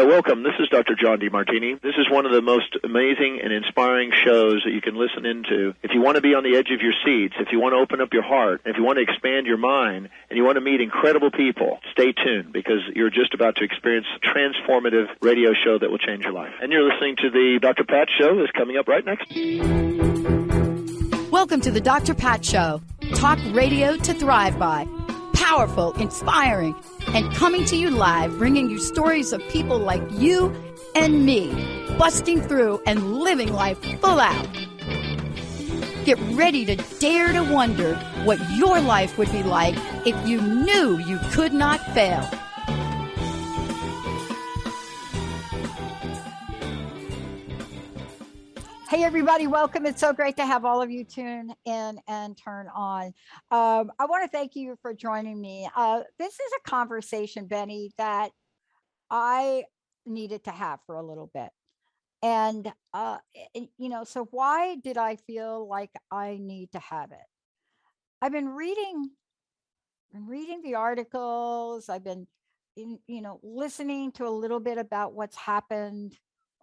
welcome. This is Dr. John DeMartini. This is one of the most amazing and inspiring shows that you can listen into. If you want to be on the edge of your seats, if you want to open up your heart, if you want to expand your mind, and you want to meet incredible people, stay tuned because you're just about to experience a transformative radio show that will change your life. And you're listening to the Dr. Pat Show that's coming up right next. Welcome to the Dr. Pat Show. Talk radio to thrive by. Powerful, inspiring, and coming to you live, bringing you stories of people like you and me, busting through and living life full out. Get ready to dare to wonder what your life would be like if you knew you could not fail. Hey, everybody, welcome. It's so great to have all of you tune in and turn on. I want to thank you for joining me. This is a conversation, Benny, that I needed to have for a little bit. And, so why did I feel like I need to have it? I've been reading the articles. I've been, listening to a little bit about what's happened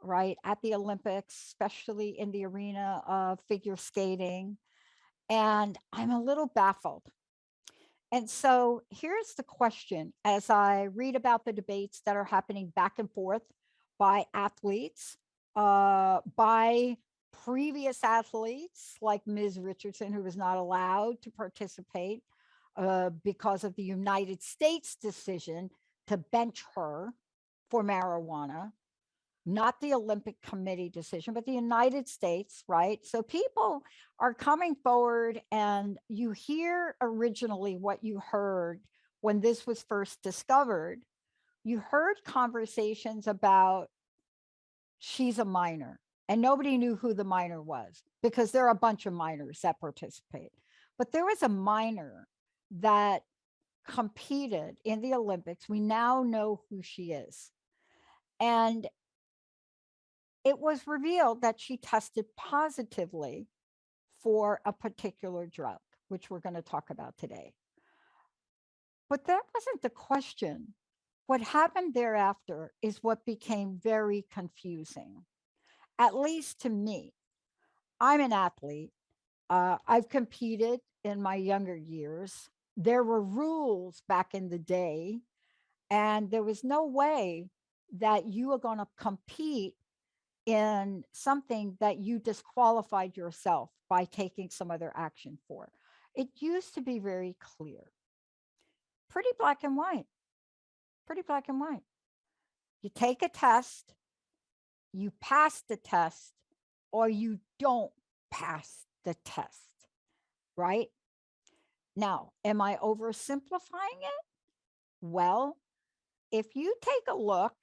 right at the Olympics, especially in the arena of figure skating. And I'm a little baffled. And so here's the question as I read about the debates that are happening back and forth by athletes, by previous athletes like Ms. Richardson, who was not allowed to participate because of the United States decision to bench her for marijuana. Not the Olympic Committee decision, but the United States, right? So people are coming forward, and you hear originally what you heard when this was first discovered. You heard conversations about she's a minor, and nobody knew who the minor was because there are a bunch of minors that participate. But there was a minor that competed in the Olympics. We now know who she is. And it was revealed that she tested positively for a particular drug, which we're going to talk about today. But that wasn't the question. What happened thereafter is what became very confusing, at least to me. I'm an athlete. I've competed in my younger years. There were rules back in the day, and there was no way that you were going to compete in something that you disqualified yourself by taking some other action for. It used to be very clear, pretty black and white, You take a test, you pass the test, or you don't pass the test, right? Now, am I oversimplifying it? Well, if you take a look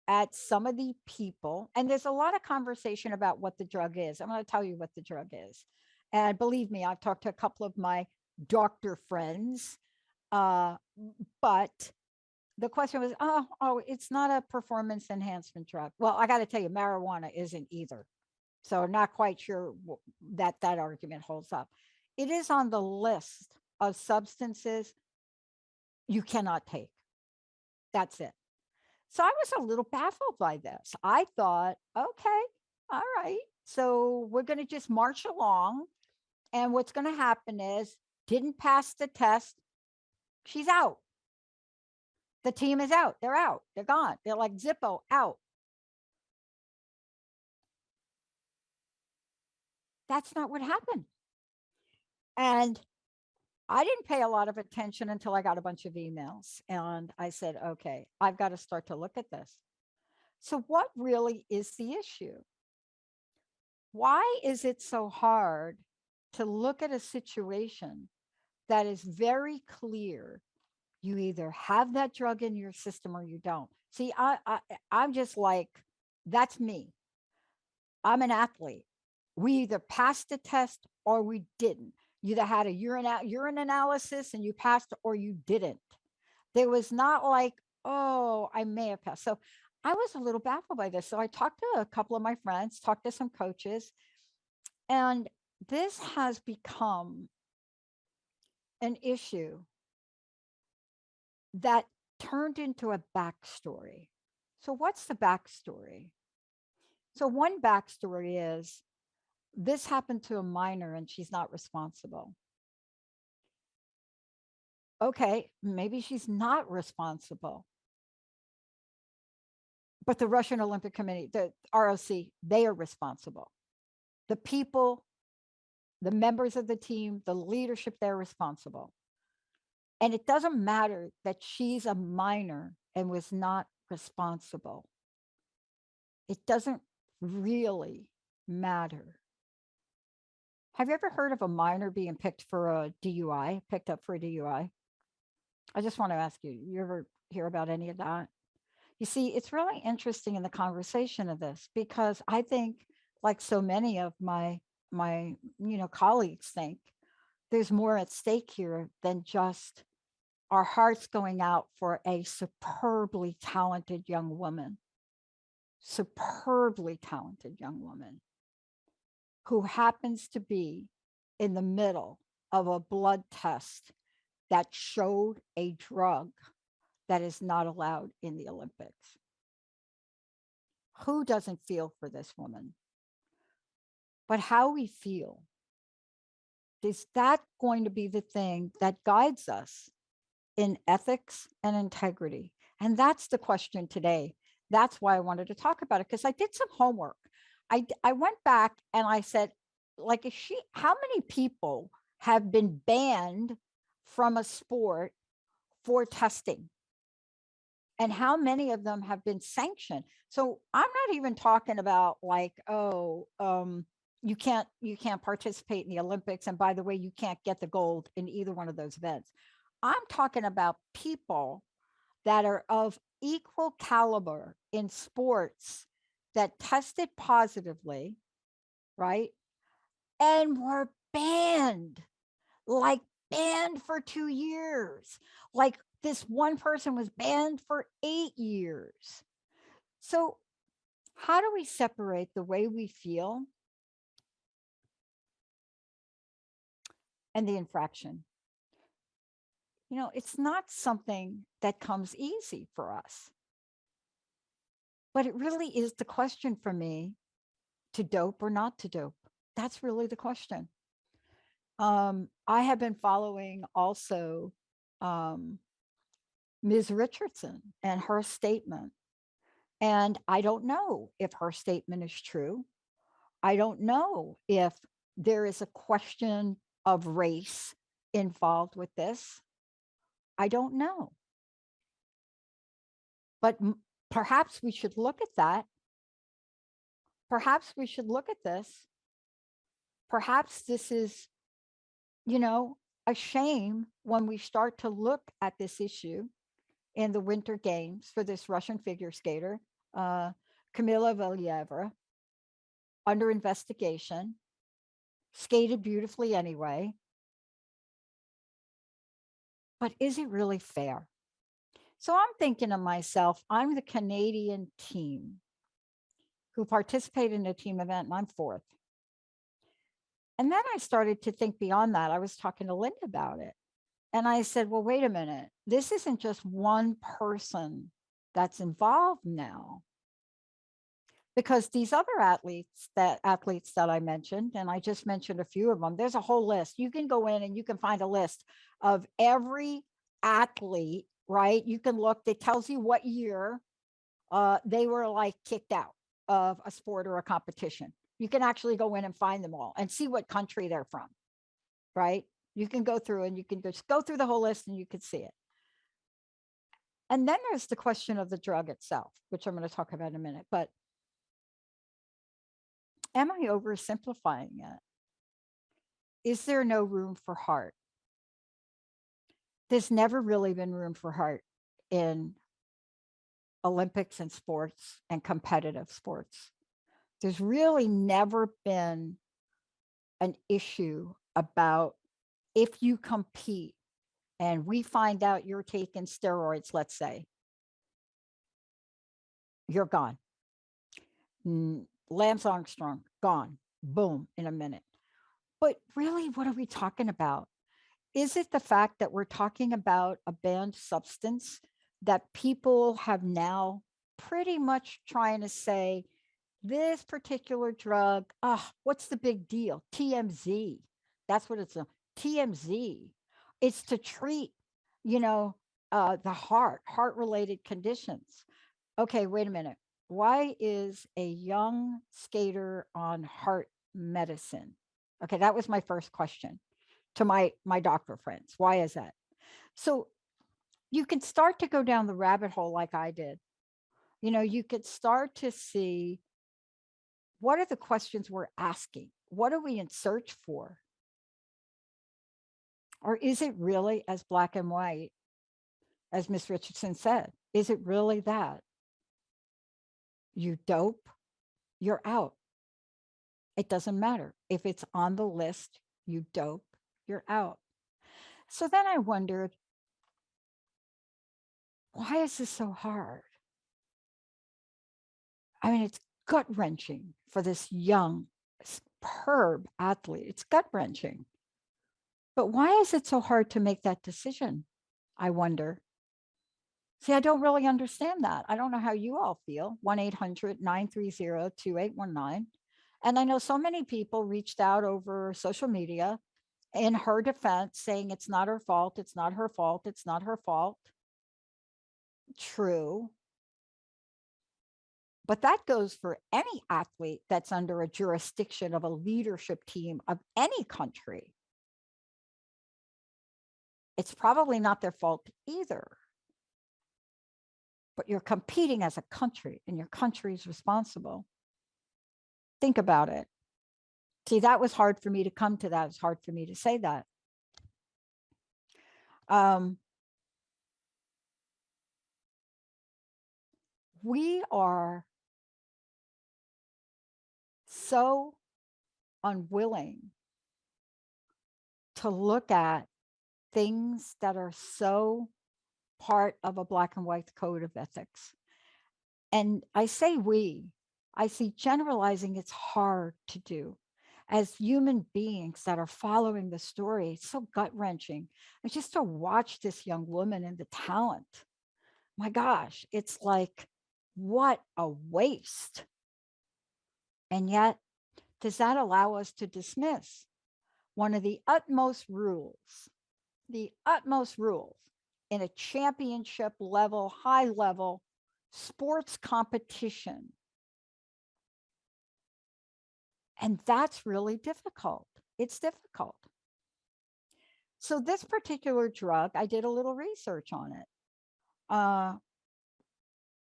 at some of the people, and there's a lot of conversation about what the drug is. I'm going to tell you what the drug is. And believe me, I've talked to a couple of my doctor friends, but the question was, oh, it's not a performance enhancement drug. Well, I got to tell you, marijuana isn't either. So not quite sure that argument holds up. It is on the list of substances you cannot take. That's it. So I was a little baffled by this. I thought, okay, all right. So we're going to just march along. And what's going to happen is didn't pass the test. She's out. The team is out. They're out. They're gone. They're like Zippo out. That's not what happened. And I didn't pay a lot of attention until I got a bunch of emails, and I said, okay, I've got to start to look at this. So what really is the issue? Why is it so hard to look at a situation that is very clear? You either have that drug in your system or you don't. See, I'm just like, that's me. I'm an athlete. We either passed the test or we didn't. You either had a urine analysis and you passed or you didn't. There was not like, oh, I may have passed. So I was a little baffled by this. So I talked to a couple of my friends, talked to some coaches, and this has become an issue that turned into a backstory. So what's the backstory? So one backstory is this happened to a minor and she's not responsible. Okay, maybe she's not responsible. But the Russian Olympic Committee, the ROC, they are responsible. The people, the members of the team, the leadership, they're responsible. And it doesn't matter that she's a minor and was not responsible. It doesn't really matter. Have you ever heard of a minor being picked for a DUI, picked up for a DUI? I just want to ask you, you ever hear about any of that? You see, it's really interesting in the conversation of this because I think, like so many of my colleagues think, there's more at stake here than just our hearts going out for a superbly talented young woman, who happens to be in the middle of a blood test that showed a drug that is not allowed in the Olympics. Who doesn't feel for this woman? But how we feel, is that going to be the thing that guides us in ethics and integrity? And that's the question today. That's why I wanted to talk about it, because I did some homework. I went back and I said, like, how many people have been banned from a sport for testing? And how many of them have been sanctioned? So I'm not even talking about like, you can't participate in the Olympics. And by the way, you can't get the gold in either one of those events. I'm talking about people that are of equal caliber in sports that tested positively, right? And were banned, like banned for 2 years. Like this one person was banned for 8 years. So how do we separate the way we feel and the infraction? You know, it's not something that comes easy for us. But it really is the question for me, to dope or not to dope. That's really the question. I have been following also Ms. Richardson and her statement. And I don't know if her statement is true. I don't know if there is a question of race involved with this. I don't know. But perhaps we should look at that. Perhaps we should look at this. Perhaps this is, a shame when we start to look at this issue in the Winter Games for this Russian figure skater, Kamila Valieva, under investigation, skated beautifully anyway. But is it really fair? So I'm thinking to myself, I'm the Canadian team who participated in a team event, and I'm fourth. And then I started to think beyond that. I was talking to Linda about it. And I said, well, wait a minute. This isn't just one person that's involved now. Because these other athletes that I mentioned, and I just mentioned a few of them, there's a whole list. You can go in and you can find a list of every athlete, right? You can look, it tells you what year they were like kicked out of a sport or a competition. You can actually go in and find them all and see what country they're from, right? You can go through and you can just go through the whole list and you can see it. And then there's the question of the drug itself, which I'm going to talk about in a minute. But am I oversimplifying it? Is there no room for heart? There's never really been room for heart in Olympics and sports and competitive sports. There's really never been an issue about if you compete and we find out you're taking steroids, let's say, you're gone. Lance Armstrong, gone. Boom, in a minute. But really, what are we talking about? Is it the fact that we're talking about a banned substance that people have now pretty much trying to say this particular drug, what's the big deal? TMZ. That's what it's a TMZ. It's to treat, you know, the heart related conditions. Okay, wait a minute. Why is a young skater on heart medicine? Okay, that was my first question to my doctor friends. Why is that? So you can start to go down the rabbit hole like I did. You could start to see, what are the questions we're asking? What are we in search for? Or is it really as black and white as Miss Richardson said? Is it really that? You dope, you're out. It doesn't matter. If it's on the list, you dope, you're out. So then I wondered, why is this so hard? I mean, it's gut wrenching for this young, superb athlete. It's gut wrenching. But why is it so hard to make that decision? I wonder. See, I don't really understand that. I don't know how you all feel. 1-800-930-2819. And I know so many people reached out over social media in her defense, saying it's not her fault. It's not her fault. It's not her fault. True. But that goes for any athlete that's under a jurisdiction of a leadership team of any country. It's probably not their fault either. But you're competing as a country, and your country is responsible. Think about it. See, that was hard for me to come to that. It's hard for me to say that. We are so unwilling to look at things that are so part of a black and white code of ethics. And I say we, I see generalizing, it's hard to do. As human beings that are following the story, it's so gut wrenching. And just to watch this young woman and the talent, my gosh, it's like, what a waste. And yet, does that allow us to dismiss one of the utmost rules in a championship level, high level sports competition? And that's really difficult. It's difficult. So this particular drug, I did a little research on it.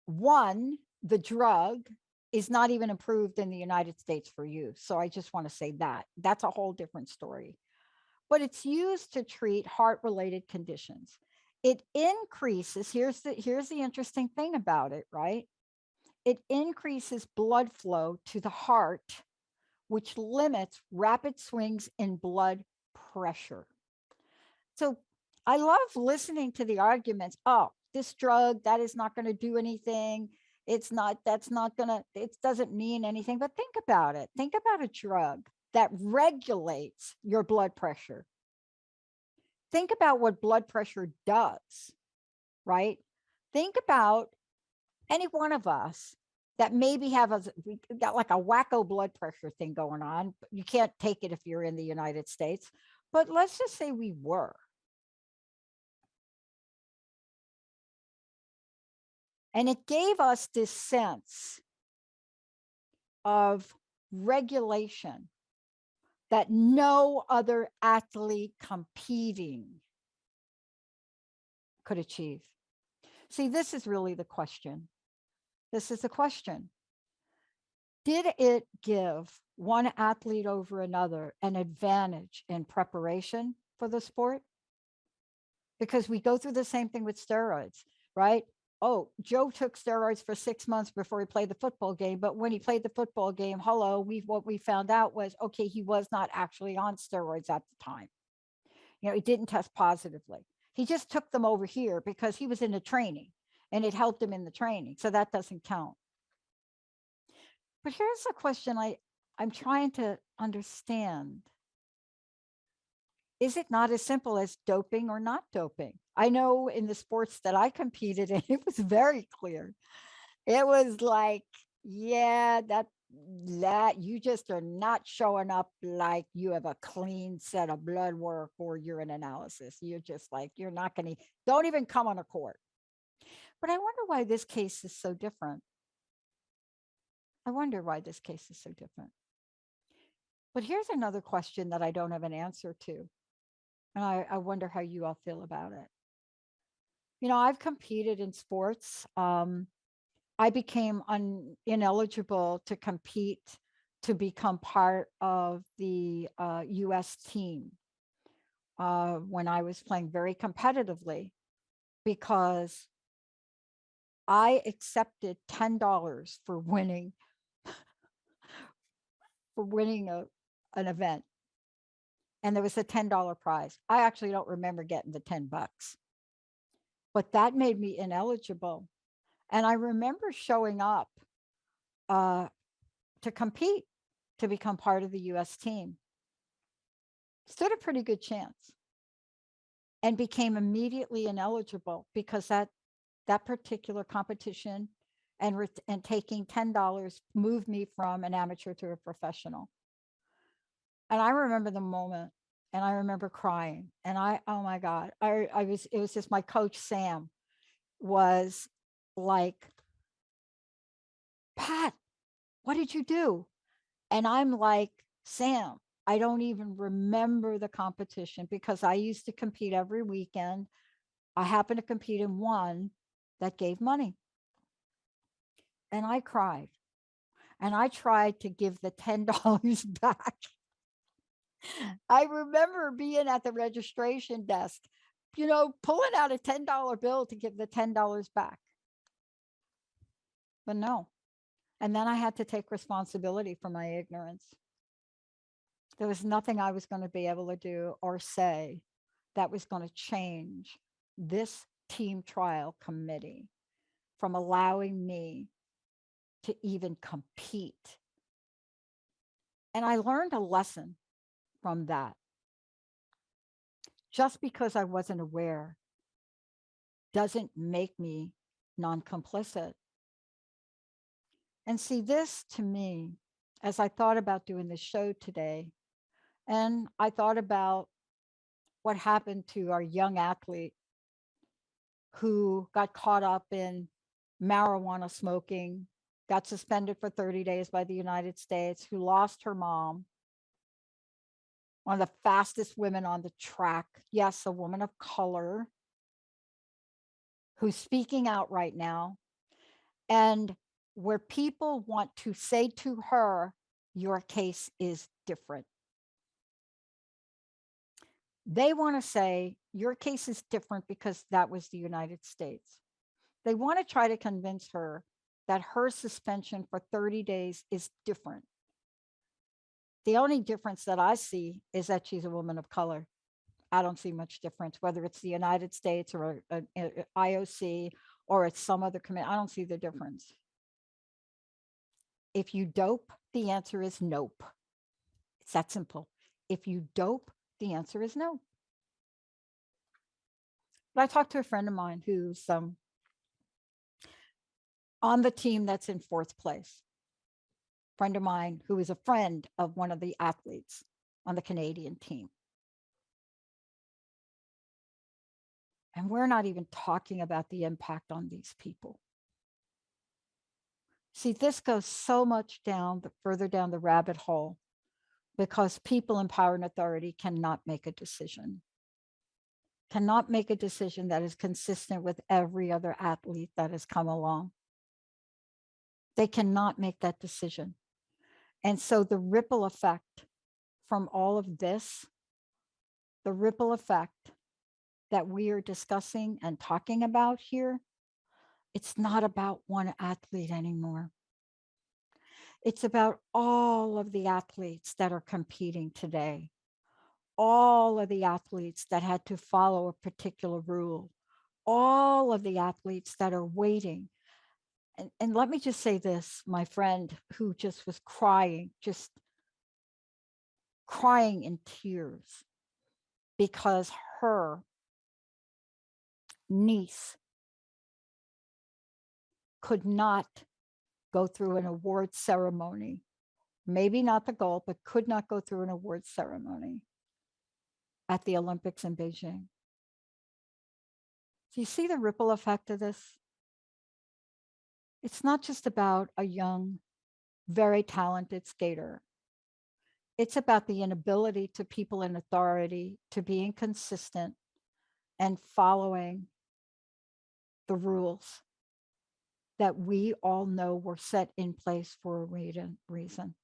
One, the drug is not even approved in the United States for use. So I just want to say that. That's a whole different story. But it's used to treat heart-related conditions. It increases, here's the interesting thing about it, right? It increases blood flow to the heart, which limits rapid swings in blood pressure. So I love listening to the arguments. Oh, this drug, that is not going to do anything. It doesn't mean anything. But think about it. Think about a drug that regulates your blood pressure. Think about what blood pressure does, right? Think about any one of us that maybe we got like a wacko blood pressure thing going on. You can't take it if you're in the United States, but let's just say we were. And it gave us this sense of regulation that no other athlete competing could achieve. See, this is really the question. This is the question. Did it give one athlete over another an advantage in preparation for the sport? Because we go through the same thing with steroids, right? Oh, Joe took steroids for 6 months before he played the football game. But when he played the football game, what we found out was, okay, he was not actually on steroids at the time. He didn't test positively. He just took them over here because he was in the training and it helped him in the training. So that doesn't count. But here's a question I'm trying to understand. Is it not as simple as doping or not doping? I know in the sports that I competed in, it was very clear It was like, yeah, that you just are not showing up like you have a clean set of blood work or urine analysis. You're just like, you're not going to, don't even come on a court. But I wonder why this case is so different. I wonder why this case is so different. But here's another question that I don't have an answer to. And I wonder how you all feel about it. You know, I've competed in sports. I became ineligible to compete to become part of the US team when I was playing very competitively because I accepted $10 for winning an event. And there was a $10 prize. I actually don't remember getting the $10, but that made me ineligible. And I remember showing up uh, to compete to become part of the US team. Stood a pretty good chance and became immediately ineligible because that particular competition and taking $10 moved me from an amateur to a professional. And I remember the moment and I remember crying and oh my God, it was just my coach, Sam, was like, Pat, what did you do? And I'm like, Sam, I don't even remember the competition because I used to compete every weekend. I happened to compete in one that gave money. And I cried. And I tried to give the $10 back. I remember being at the registration desk, you know, pulling out a $10 bill to give the $10 back. But no. And then I had to take responsibility for my ignorance. There was nothing I was going to be able to do or say that was going to change this team trial committee from allowing me to even compete. And I learned a lesson from that. Just because I wasn't aware doesn't make me non-complicit. And see, this to me, as I thought about doing this show today, and I thought about what happened to our young athlete who got caught up in marijuana smoking, got suspended for 30 days by the United States, who lost her mom, one of the fastest women on the track. Yes, a woman of color who's speaking out right now. And where people want to say to her, your case is different. They want to say, your case is different because that was the United States. They want to try to convince her that her suspension for 30 days is different. The only difference that I see is that she's a woman of color. I don't see much difference, whether it's the United States or a IOC or it's some other committee. I don't see the difference. If you dope, the answer is nope. It's that simple. If you dope, the answer is no. But I talked to a friend of mine who's on the team that's in fourth place. Friend of mine who is a friend of one of the athletes on the Canadian team. And we're not even talking about the impact on these people. See, this goes so much further down the rabbit hole because people in power and authority cannot make a decision. Cannot make a decision that is consistent with every other athlete that has come along. They cannot make that decision. And so the ripple effect from all of this, the ripple effect that we are discussing and talking about here, it's not about one athlete anymore. It's about all of the athletes that are competing today, all of the athletes that had to follow a particular rule, all of the athletes that are waiting. And let me just say this, my friend who just was crying, just crying in tears because her niece could not go through an award ceremony. Maybe not the gold, but could not go through an award ceremony at the Olympics in Beijing. Do you see the ripple effect of this? It's not just about a young, very talented skater. It's about the inability to people in authority to be inconsistent and following the rules that we all know were set in place for a reason.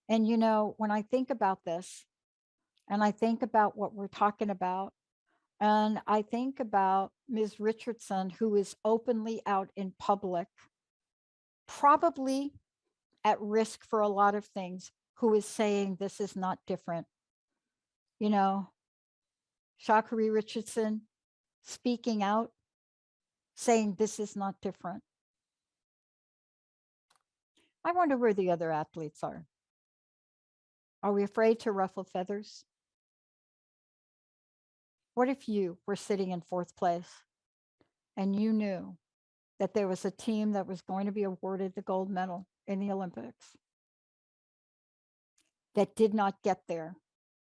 And, you know, when I think about this, and I think about what we're talking about, and I think about Ms. Richardson, who is openly out in public, probably at risk for a lot of things, who is saying this is not different. You know, Sha'Carri Richardson speaking out, saying this is not different. I wonder where the other athletes are. Are we afraid to ruffle feathers? What if you were sitting in fourth place and you knew that there was a team that was going to be awarded the gold medal in the Olympics that did not get there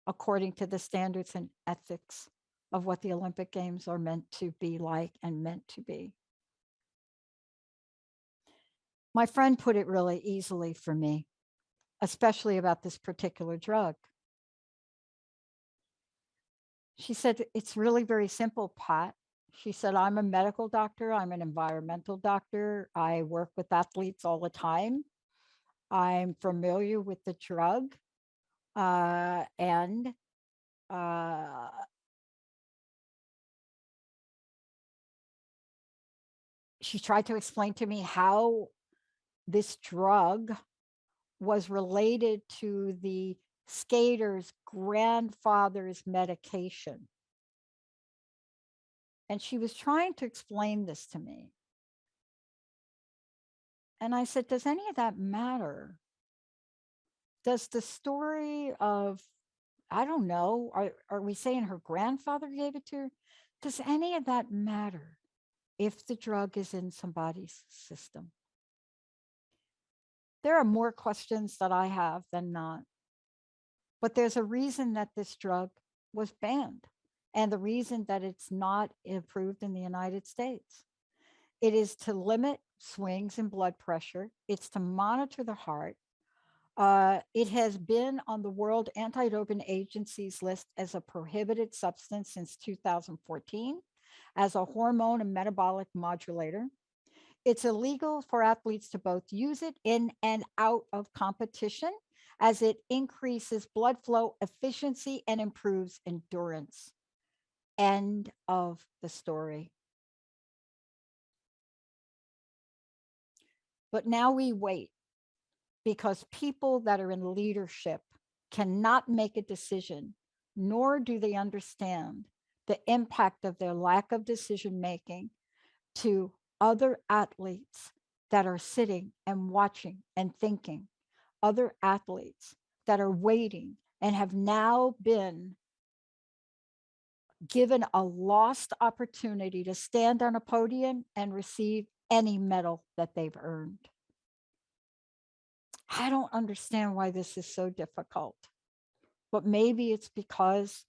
according to the standards and ethics of what the Olympic Games are meant to be like and meant to be? My friend put it really easily for me, especially about this particular drug. She said, it's really very simple, Pat. She said, I'm a medical doctor. I'm an environmental doctor. I work with athletes all the time. I'm familiar with the drug. And she tried to explain to me how this drug was related to the skater's grandfather's medication. And she was trying to explain this to me. And I said, does any of that matter? Does the story of, I don't know, are we saying her grandfather gave it to her? Does any of that matter if the drug is in somebody's system? There are more questions that I have than not. But there's a reason that this drug was banned, and the reason that it's not approved in the United States. It is to limit swings in blood pressure. It's to monitor the heart. It has been on the World Anti-Doping Agency's list as a prohibited substance since 2014, as a hormone and metabolic modulator. It's illegal for athletes to both use it in and out of competition, as it increases blood flow efficiency and improves endurance. End of the story. But now we wait, because people that are in leadership cannot make a decision, nor do they understand the impact of their lack of decision making to other athletes that are sitting and watching and thinking, other athletes that are waiting and have now been given a lost opportunity to stand on a podium and receive any medal that they've earned. I don't understand why this is so difficult, but maybe it's because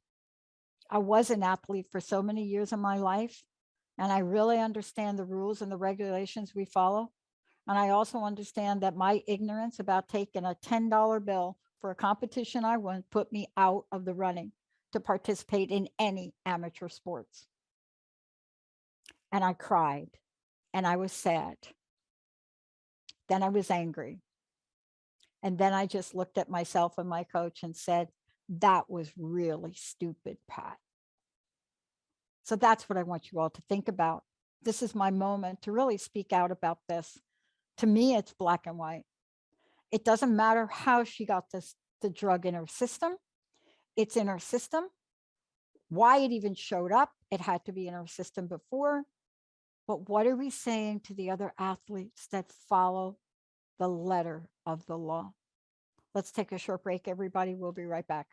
I was an athlete for so many years of my life, and I really understand the rules and the regulations we follow. And I also understand that my ignorance about taking a $10 bill for a competition I won put me out of the running to participate in any amateur sports. And I cried, and I was sad. Then I was angry. And then I just looked at myself and my coach and said, that was really stupid, Pat. So that's what I want you all to think about. This is my moment to really speak out about this. To me, it's black and white. It doesn't matter how she got the drug in her system. It's in her system. Why it even showed up, it had to be in her system before. But what are we saying to the other athletes that follow the letter of the law? Let's take a short break, everybody. We'll be right back.